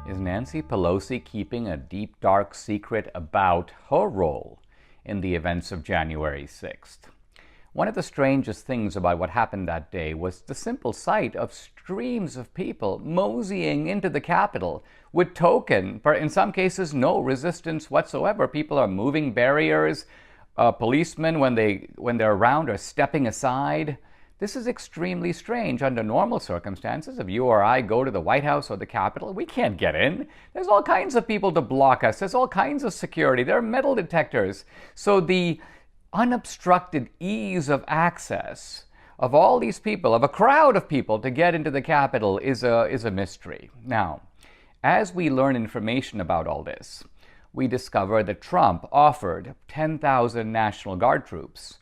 Is Nancy Pelosi keeping a deep, dark secret about her role in the events of January 6th? One of the strangest things about what happened that day was the simple sight of streams of people moseying into the Capitol with token, in some cases, no resistance whatsoever. People are moving barriers. Policemen, when they're around, are stepping aside. This is extremely strange. Under normal circumstances, if you or I go to the White House or the Capitol, we can't get in. There's all kinds of people to block us. There's all kinds of security. There are metal detectors. So the unobstructed ease of access of all these people, of a crowd of people to get into the Capitol is a mystery. Now, as we learn information about all this, we discover that Trump offered 10,000 National Guard troops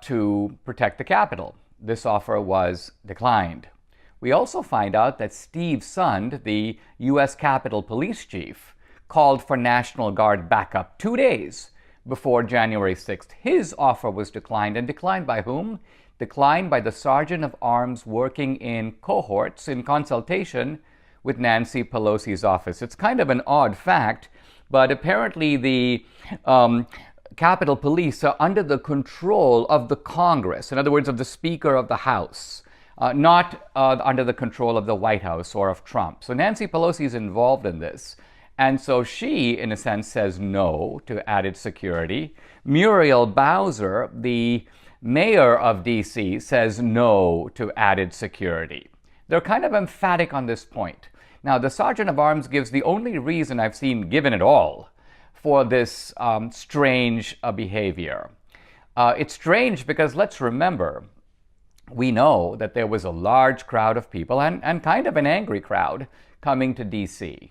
to protect the Capitol. This offer was declined. We also find out that Steve Sund, the U.S. Capitol Police Chief, called for National Guard backup 2 days before January 6th. His offer was declined, and declined by whom? Declined by the Sergeant of Arms working in cohorts in consultation with Nancy Pelosi's office. It's kind of an odd fact, but apparently the Capitol Police are under the control of the Congress, in other words, of the Speaker of the House, not under the control of the White House or of Trump. So Nancy Pelosi is involved in this. And so she, in a sense, says no to added security. Muriel Bowser, the mayor of D.C., says no to added security. They're kind of emphatic on this point. Now, the Sergeant of Arms gives the only reason I've seen given at all for this strange behavior. It's strange because, let's remember, we know that there was a large crowd of people and kind of an angry crowd coming to D.C.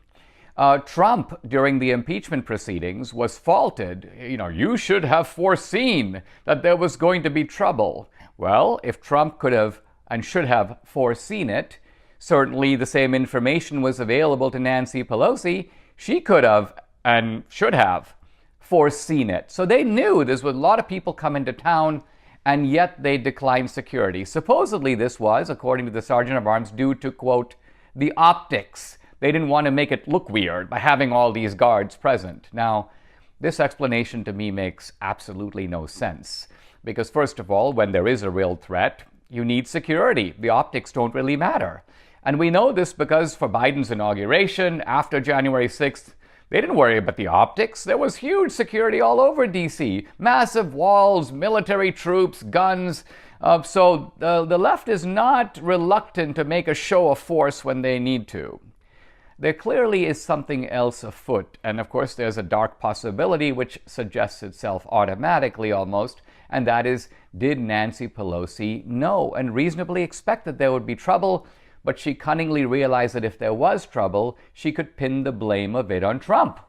Trump, during the impeachment proceedings, was faulted. You should have foreseen that there was going to be trouble. Well, if Trump could have and should have foreseen it, certainly the same information was available to Nancy Pelosi. She could have and should have foreseen it. So they knew there was a lot of people coming to town, and yet they declined security. Supposedly this was, according to the Sergeant of Arms, due to, quote, the optics. They didn't want to make it look weird by having all these guards present. Now, this explanation to me makes absolutely no sense. Because first of all, when there is a real threat, you need security. The optics don't really matter. And we know this because for Biden's inauguration after January 6th, they didn't worry about the optics. There was huge security all over D.C. Massive walls, military troops, guns. So the left is not reluctant to make a show of force when they need to. There clearly is something else afoot. And of course, there's a dark possibility which suggests itself automatically almost. And that is, did Nancy Pelosi know and reasonably expect that there would be trouble? But she cunningly realized that if there was trouble, she could pin the blame of it on Trump.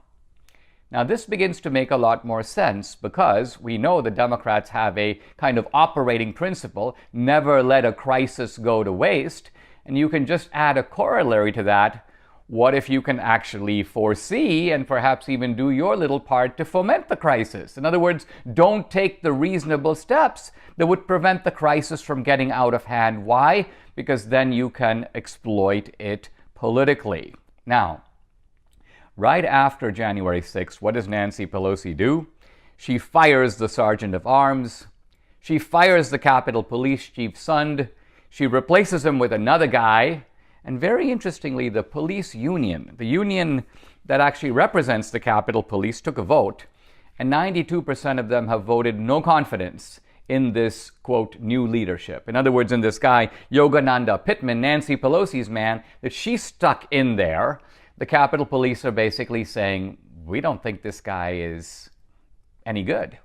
Now, this begins to make a lot more sense because we know the Democrats have a kind of operating principle, never let a crisis go to waste. And you can just add a corollary to that. What if you can actually foresee and perhaps even do your little part to foment the crisis? In other words, don't take the reasonable steps that would prevent the crisis from getting out of hand. Why? Because then you can exploit it politically. Now, right after January 6th, what does Nancy Pelosi do? She fires the Sergeant of Arms. She fires the Capitol Police Chief Sund. She replaces him with another guy. And very interestingly, the police union, the union that actually represents the Capitol Police, took a vote, and 92% of them have voted no confidence in this, quote, new leadership. In other words, in this guy, Yogananda Pittman, Nancy Pelosi's man, that she stuck in there. The Capitol Police are basically saying, we don't think this guy is any good.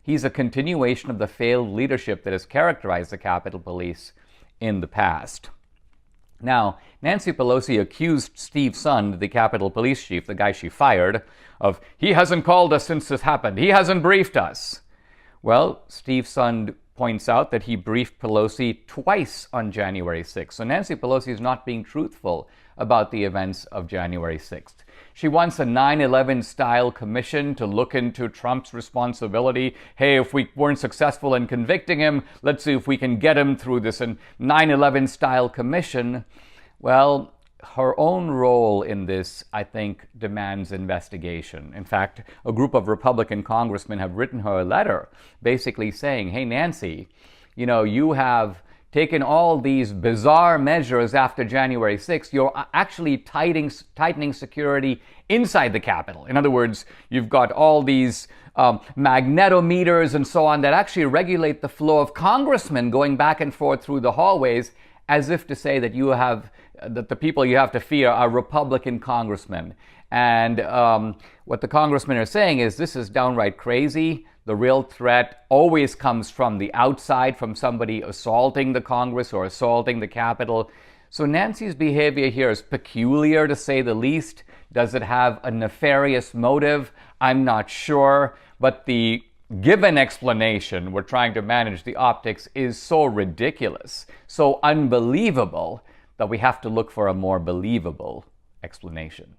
He's a continuation of the failed leadership that has characterized the Capitol Police in the past. Now, Nancy Pelosi accused Steve Sund, the Capitol Police Chief, the guy she fired, of, he hasn't called us since this happened. He hasn't briefed us. Well, Steve Sund points out that he briefed Pelosi twice on January 6th. So Nancy Pelosi is not being truthful about the events of January 6th. She wants a 9/11 style commission to look into Trump's responsibility. Hey, if we weren't successful in convicting him, let's see if we can get him through this 9/11 style commission. Well, her own role in this, I think, demands investigation. In fact, a group of Republican congressmen have written her a letter basically saying, hey, Nancy, you have taken all these bizarre measures after January 6th. You're actually tightening security inside the Capitol. In other words, you've got all these magnetometers and so on that actually regulate the flow of congressmen going back and forth through the hallways, as if to say that that the people you have to fear are Republican congressmen. And what the congressmen are saying is this is downright crazy. The real threat always comes from the outside, from somebody assaulting the Congress or assaulting the Capitol. So Nancy's behavior here is peculiar, to say the least. Does it have a nefarious motive? I'm not sure. But the given explanation, we're trying to manage the optics, is so ridiculous, so unbelievable, that we have to look for a more believable explanation.